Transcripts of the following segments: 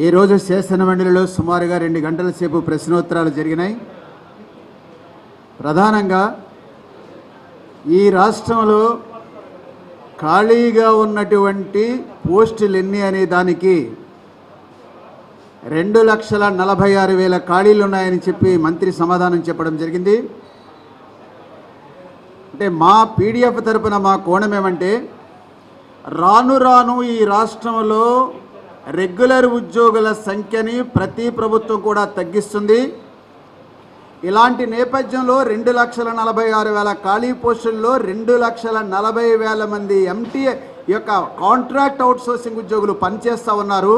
ఈరోజు శాసనమండలిలో సుమారుగా 2 గంటల సేపు ప్రశ్నోత్తరాలు జరిగినాయి. ప్రధానంగా ఈ రాష్ట్రంలో ఖాళీగా ఉన్నటువంటి పోస్టులు ఎన్ని అనే దానికి 2,46,000 ఖాళీలు ఉన్నాయని చెప్పి మంత్రి సమాధానం చెప్పడం జరిగింది. అంటే మా పీడిఎఫ్ తరపున మా కోణం ఏమంటే, రాను రాను ఈ రాష్ట్రంలో రెగ్యులర్ ఉద్యోగుల సంఖ్యని ప్రతి ప్రభుత్వం కూడా తగ్గిస్తుంది. ఇలాంటి నేపథ్యంలో 2,46,000 ఖాళీ పోస్టుల్లో 2,40,000 మంది ఎంటీ యొక్క కాంట్రాక్ట్ అవుట్సోర్సింగ్ ఉద్యోగులు పనిచేస్తూ ఉన్నారు.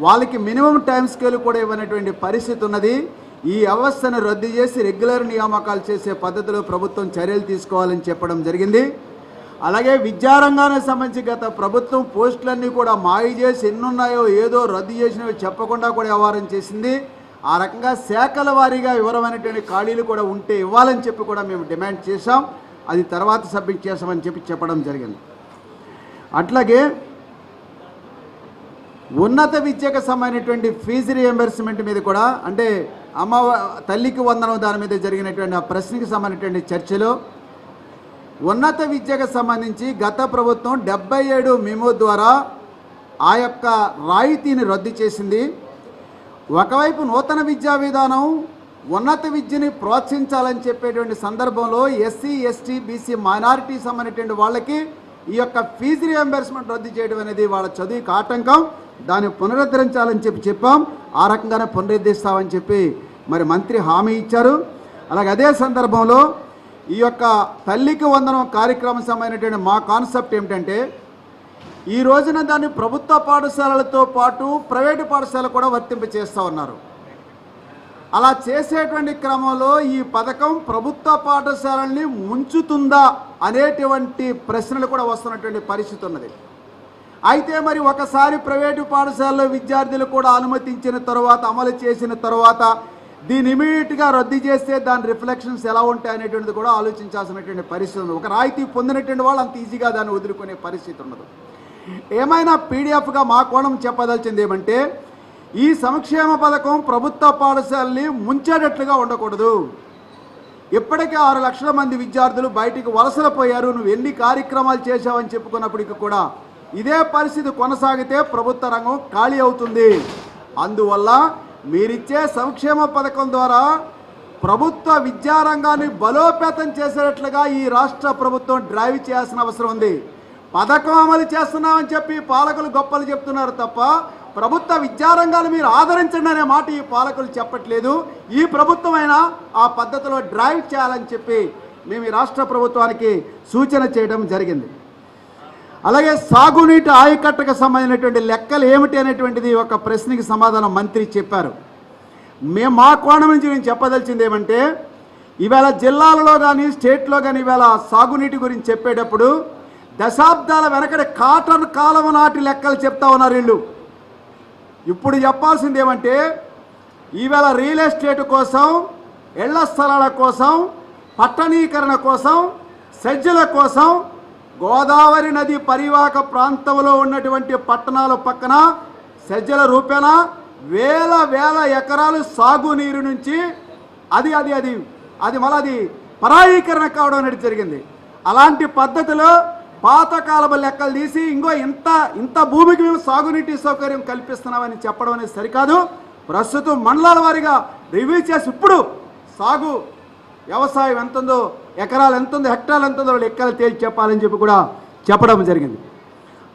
వాళ్ళకి మినిమం టైం స్కేల్ కూడా ఇవ్వనటువంటి పరిస్థితి ఉన్నది. ఈ వ్యవస్థను రద్దు చేసి రెగ్యులర్ నియామకాలు చేసే పద్ధతిలో ప్రభుత్వం చర్యలు తీసుకోవాలని చెప్పడం జరిగింది. అలాగే విద్యారంగానికి సంబంధించి గత ప్రభుత్వం పోస్టులన్నీ కూడా మాయ చేసి ఎన్నున్నాయో ఏదో రద్దు చేసినవి చెప్పకుండా కూడా వ్యవహారం చేసింది. ఆ రకంగా శాఖల వారీగా వివరమైనటువంటి ఖాళీలు కూడా ఉంటే ఇవ్వాలని చెప్పి కూడా మేము డిమాండ్ చేశాం. అది తర్వాత సబ్మిట్ చేస్తామని చెప్పడం జరిగింది. అట్లాగే ఉన్నత విద్యకు సంబంధించినటువంటి ఫీజు రియంబర్స్మెంట్ మీద కూడా, అంటే తల్లికి వందనం దాని మీద జరిగినటువంటి ఆ ప్రశ్నకి సంబంధించినటువంటి చర్చలో ఉన్నత విద్యకు సంబంధించి గత ప్రభుత్వం 77 మెమో ద్వారా ఆ యొక్క రాయితీని రద్దు చేసింది. ఒకవైపు నూతన విద్యా విధానం ఉన్నత విద్యని ప్రోత్సహించాలని చెప్పేటువంటి సందర్భంలో ఎస్సీ, ఎస్టీ, బీసీ మైనారిటీ సంబంధించినటువంటి వాళ్ళకి ఈ యొక్క ఫీజు రియంబర్స్మెంట్ రద్దు చేయడం అనేది వాళ్ళ చదువుకి ఆటంకం. దాన్ని పునరుద్ధరించాలని చెప్పాం. ఆ రకంగానే పునరుద్ధరిస్తామని చెప్పి మరి మంత్రి హామీ ఇచ్చారు. అలాగే అదే సందర్భంలో ఈ యొక్క తల్లికి వందనం కార్యక్రమం సంబంధించినటువంటి మా కాన్సెప్ట్ ఏమిటంటే, ఈ రోజున దాన్ని ప్రభుత్వ పాఠశాలలతో పాటు ప్రైవేటు పాఠశాలలు కూడా వర్తింపచేస్తూ ఉన్నారు. అలా చేసేటువంటి క్రమంలో ఈ పథకం ప్రభుత్వ పాఠశాలల్ని ముంచుతుందా అనేటువంటి ప్రశ్నలు కూడా వస్తున్నటువంటి పరిస్థితి ఉన్నది. అయితే మరి ఒకసారి ప్రైవేటు పాఠశాలలో విద్యార్థులు కూడా అనుమతించిన తర్వాత, అమలు చేసిన తర్వాత దీన్ని ఇమీడియట్గా రద్దు చేస్తే దాని రిఫ్లెక్షన్స్ ఎలా ఉంటాయి అనేటువంటిది కూడా ఆలోచించాల్సినటువంటి పరిస్థితి ఉంది. ఒక రాయితీ పొందినటువంటి వాళ్ళు అంత ఈజీగా దాన్ని వదులుకునే పరిస్థితి ఉండదు. ఏమైనా పీడిఎఫ్గా మా కోణం చెప్పదలిచింది ఏమంటే, ఈ సంక్షేమ పథకం ప్రభుత్వ పాఠశాలని ముంచేటట్లుగా ఉండకూడదు. ఇప్పటికే 6 లక్షల మంది విద్యార్థులు బయటికి వలసలు పోయారు. నువ్వు ఎన్ని కార్యక్రమాలు చేశావని చెప్పుకున్నప్పటికీ కూడా ఇదే పరిస్థితి కొనసాగితే ప్రభుత్వ రంగం ఖాళీ అవుతుంది. అందువల్ల మీరిచ్చే సంక్షేమ పథకం ద్వారా ప్రభుత్వ విద్యారంగాన్ని బలోపేతం చేసేటట్లుగా ఈ రాష్ట్ర ప్రభుత్వం డ్రైవ్ చేయాల్సిన అవసరం ఉంది. పథకం అమలు చేస్తున్నామని చెప్పి పాలకులు గొప్పలు చెప్తున్నారు తప్ప ప్రభుత్వ విద్యారంగాన్ని మీరు ఆదరించండి అనే మాట ఈ పాలకులు చెప్పట్లేదు. ఈ ప్రభుత్వమైనా ఆ పద్ధతిలో డ్రైవ్ చేయాలని చెప్పి మేము ఈ రాష్ట్ర ప్రభుత్వానికి సూచన చేయడం జరిగింది. అలాగే సాగునీటి ఆయకట్టకు సంబంధించినటువంటి లెక్కలు ఏమిటి అనేటువంటిది ఒక ప్రశ్నకి సమాధానం మంత్రి చెప్పారు. మా కోణం నుంచి నేను చెప్పదలిచింది ఏమంటే, ఈవేళ జిల్లాలలో కానీ స్టేట్లో కానీ ఈవేళ సాగునీటి గురించి చెప్పేటప్పుడు దశాబ్దాల వెనకటి కాటన్ కాలం నాటి లెక్కలు చెప్తా ఉన్నారు వీళ్ళు. ఇప్పుడు చెప్పాల్సింది ఏమంటే, ఈవేళ రియల్ ఎస్టేట్ కోసం, ఇళ్ల స్థలాల కోసం, పట్టణీకరణ కోసం, సజ్జల కోసం గోదావరి నది పరివాహక ప్రాంతంలో ఉన్నటువంటి పట్టణాల పక్కన సజ్జల రూపేణ వేల ఎకరాలు సాగునీరు నుంచి అది మళ్ళీ పరాయీకరణ కావడం అనేది జరిగింది. అలాంటి పద్ధతిలో పాతకాలపు లెక్కలు తీసి ఇంత భూమికి మేము సాగునీటి సౌకర్యం కల్పిస్తున్నామని చెప్పడం అనేది సరికాదు. ప్రస్తుతం మండలాల వారీగా రివ్యూ చేసి ఇప్పుడు సాగు వ్యవసాయం ఎంత ఉందో, ఎకరాలు ఎంత ఉందో, హెక్టార్లు ఎంత ఉందో లెక్కలు తేల్చి చెప్పాలని చెప్పి కూడా చెప్పడం జరిగింది.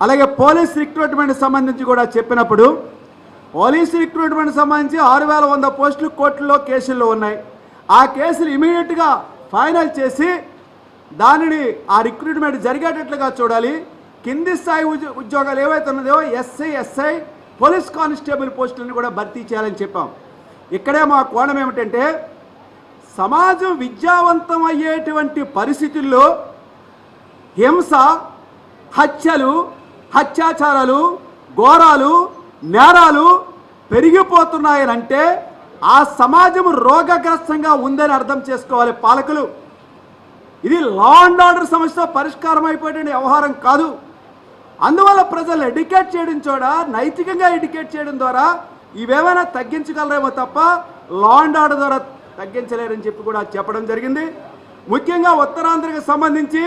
అలాగే పోలీస్ రిక్రూట్మెంట్ సంబంధించి కూడా చెప్పినప్పుడు, పోలీస్ రిక్రూట్మెంట్ సంబంధించి 6,100 పోస్టులు కోర్టులో కేసుల్లో ఉన్నాయి. ఆ కేసులు ఇమీడియట్గా ఫైనల్ చేసి దానిని ఆ రిక్రూట్మెంట్ జరిగేటట్లుగా చూడాలి. కింది స్థాయి ఉద్యోగాలు ఏవైతే ఉన్నదో ఎస్ఐ, ఎస్ఐ, పోలీస్ కానిస్టేబుల్ పోస్టులను కూడా భర్తీ చేయాలని చెప్పాం. ఇక్కడే మా కోణం ఏమిటంటే, సమాజం విద్యావంతం అయ్యేటువంటి పరిస్థితుల్లో హింస, హత్యలు, అత్యాచారాలు, ఘోరాలు, నేరాలు పెరిగిపోతున్నాయనంటే ఆ సమాజం రోగగ్రస్తంగా ఉందని అర్థం చేసుకోవాలి పాలకులు. ఇది లా అండ్ ఆర్డర్ సమస్య పరిష్కారం అయిపోయేటువంటి వ్యవహారం కాదు. అందువల్ల ప్రజలు ఎడ్యుకేట్ చేయడం నైతికంగా ఎడ్యుకేట్ చేయడం ద్వారా ఇవేమైనా తగ్గించగలరేమో తప్ప లా అండ్ ఆర్డర్ ద్వారా తగ్గించలేరని చెప్పి కూడా చెప్పడం జరిగింది. ముఖ్యంగా ఉత్తరాంధ్రకు సంబంధించి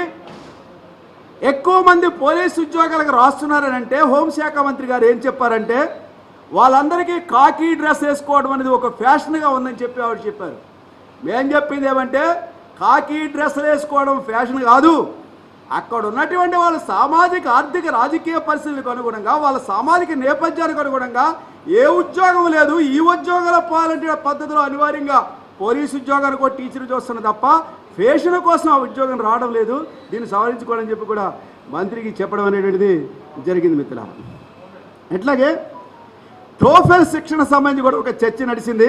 ఎక్కువ మంది పోలీసు ఉద్యోగాలకు రాస్తున్నారని అంటే హోంశాఖ మంత్రి గారు ఏం చెప్పారంటే వాళ్ళందరికీ కాకి డ్రెస్ వేసుకోవడం అనేది ఒక ఫ్యాషన్గా ఉందని చెప్పి ఆవిడ చెప్పారు. మేము చెప్పింది ఏమంటే కాకి డ్రెస్సులు వేసుకోవడం ఫ్యాషన్ కాదు, అక్కడ ఉన్నటువంటి వాళ్ళ సామాజిక ఆర్థిక రాజకీయ పరిస్థితులకు అనుగుణంగా వాళ్ళ సామాజిక నేపథ్యానికి అనుగుణంగా ఏ ఉద్యోగం లేదు, ఈ ఉద్యోగాల పాలంటే పద్ధతిలో అనివార్యంగా పోలీసు ఉద్యోగానికి కూడా టీచర్ చూస్తున్నది తప్ప ఫ్యాషన్ కోసం ఆ ఉద్యోగం రావడం లేదు, దీన్ని సవరించుకోవాలని చెప్పి కూడా మంత్రికి చెప్పడం అనేటువంటిది జరిగింది మిత్రులారా. ఇట్లాగే టోఫెల్ శిక్షణ సంబంధించి కూడా ఒక చర్చ నడిచింది.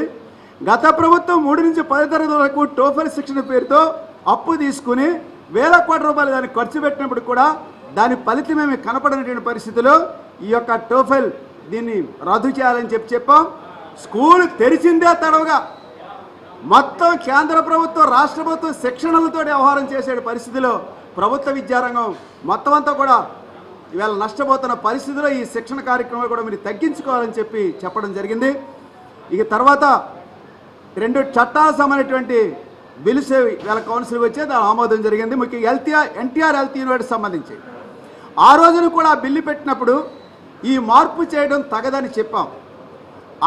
గత ప్రభుత్వం 3 నుంచి 10 తరగతి వరకు టోఫెల్ శిక్షణ పేరుతో అప్పు తీసుకుని వేల కోట్ల రూపాయలు దానికి ఖర్చు పెట్టినప్పుడు కూడా దాని ఫలితమేమి కనపడినటువంటి పరిస్థితిలో ఈ యొక్క టోఫెల్ దీన్ని రద్దు చేయాలని చెప్పాం. స్కూల్ తెరిచిందే తడవగా మొత్తం కేంద్ర ప్రభుత్వం రాష్ట్ర ప్రభుత్వం శిక్షణలతో వ్యవహారం చేసే పరిస్థితిలో ప్రభుత్వ విద్యారంగం మొత్తం అంతా కూడా ఇవాళ నష్టపోతున్న పరిస్థితిలో ఈ శిక్షణ కార్యక్రమాలు కూడా మీరు తగ్గించుకోవాలని చెప్పడం జరిగింది. ఇక తర్వాత 2 చట్టాలకు సంబంధించినటువంటి బిల్స్ ఇవాళ కౌన్సిల్ వచ్చే దాని ఆమోదం జరిగింది. ముఖ్యంగా ఎన్టీఆర్ హెల్త్ యూనివర్సిటీ సంబంధించి ఆ రోజున కూడా బిల్లు పెట్టినప్పుడు ఈ మార్పు చేయడం తగదని చెప్పాం.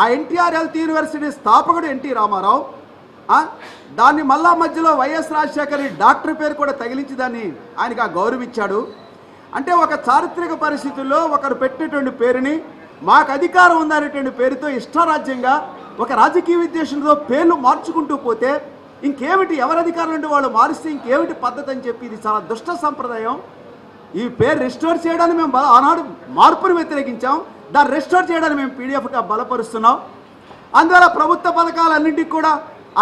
ఆ ఎన్టీఆర్ హెల్త్ యూనివర్సిటీ స్థాపకుడు ఎన్టీ రామారావు దాన్ని మళ్ళా మధ్యలో వైఎస్ రాజశేఖర్ డాక్టర్ పేరు కూడా తగిలించి దాన్ని ఆయనకు ఆ గౌరవించాడు. అంటే ఒక చారిత్రక పరిస్థితుల్లో ఒకరు పెట్టినటువంటి పేరుని మాకు అధికారం ఉందనేటువంటి పేరుతో ఇష్టారాజ్యంగా ఒక రాజకీయ ఉద్దేశంతో పేర్లు మార్చుకుంటూ పోతే ఇంకేమిటి, ఎవరి అధికారం నుండి వాళ్ళు మారిస్తే ఇంకేమిటి పద్ధతి అని చెప్పి ఇది చాలా దుష్ట సంప్రదాయం. ఈ పేరు రెస్టోర్ చేయడానికి మేము ఆనాడు మార్పును వ్యతిరేకించాం, దాన్ని రెస్టోర్ చేయడానికి మేము పీడిఎఫ్గా బలపరుస్తున్నాం. అందువల్ల ప్రభుత్వ పథకాలన్నింటికి కూడా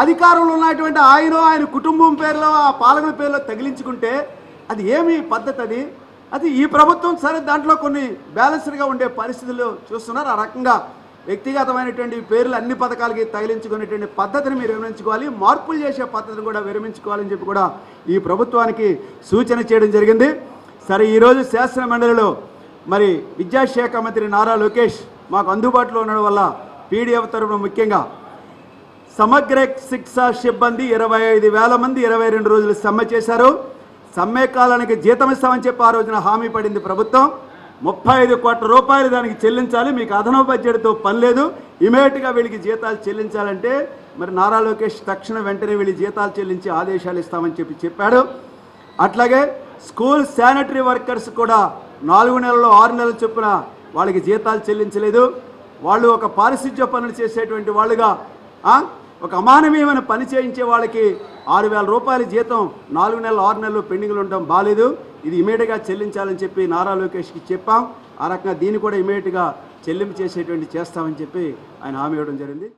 అధికారంలో ఉన్నటువంటి ఆయన కుటుంబం పేరులో ఆ పాలకుల పేరులో తగిలించుకుంటే అది ఏమి పద్ధతి? అది ఈ ప్రభుత్వం సరే దాంట్లో కొన్ని బ్యాలెన్స్డ్గా ఉండే పరిస్థితులు చూస్తున్నారు. ఆ రకంగా వ్యక్తిగతమైనటువంటి పేర్లు అన్ని పథకాలకి తగిలించుకునేటువంటి పద్ధతిని మీరు విరమించుకోవాలి, మార్పులు చేసే పద్ధతిని కూడా విరమించుకోవాలని చెప్పి కూడా ఈ ప్రభుత్వానికి సూచన చేయడం జరిగింది. సరే, ఈరోజు శాసన మండలిలో మరి విద్యాశాఖ మంత్రి నారా లోకేష్ మాకు అందుబాటులో ఉండడం వల్ల పీడిఎఫ్ తరఫున ముఖ్యంగా సమగ్ర శిక్ష సిబ్బంది 25,000 మంది 22 రోజులు సమ్మె చేశారు. సమ్మె కాలానికి జీతం ఇస్తామని చెప్పి ఆ రోజున హామీ పడింది ప్రభుత్వం. 35 కోట్ల రూపాయలు దానికి చెల్లించాలి, మీకు అదనపు బడ్జెట్తో పని లేదు, ఇమీడియట్గా వీళ్ళకి జీతాలు చెల్లించాలంటే మరి నారా లోకేష్ తక్షణ వెంటనే వీళ్ళ జీతాలు చెల్లించి ఆదేశాలు ఇస్తామని చెప్పాడు. అట్లాగే స్కూల్ శానిటరీ వర్కర్స్ కూడా 4 నెలలు 6 నెలల చొప్పున వాళ్ళకి జీతాలు చెల్లించలేదు. వాళ్ళు ఒక పారిశుధ్య పనులు చేసేటువంటి వాళ్ళుగా ఒక అమానవీయమైన పని చేయించే వాళ్ళకి 6,000 రూపాయల జీతం 4 నెలలు 6 నెలలు పెండింగ్లు ఉండడం బాలేదు, ఇది ఇమీడియట్గా చెల్లించాలని చెప్పి నారా లోకేష్కి చెప్పాం. ఆ రకంగా దీన్ని కూడా ఇమీడియట్గా చెల్లింపు చేసేటువంటి చేస్తామని చెప్పి ఆయన హామీ ఇవ్వడం జరిగింది.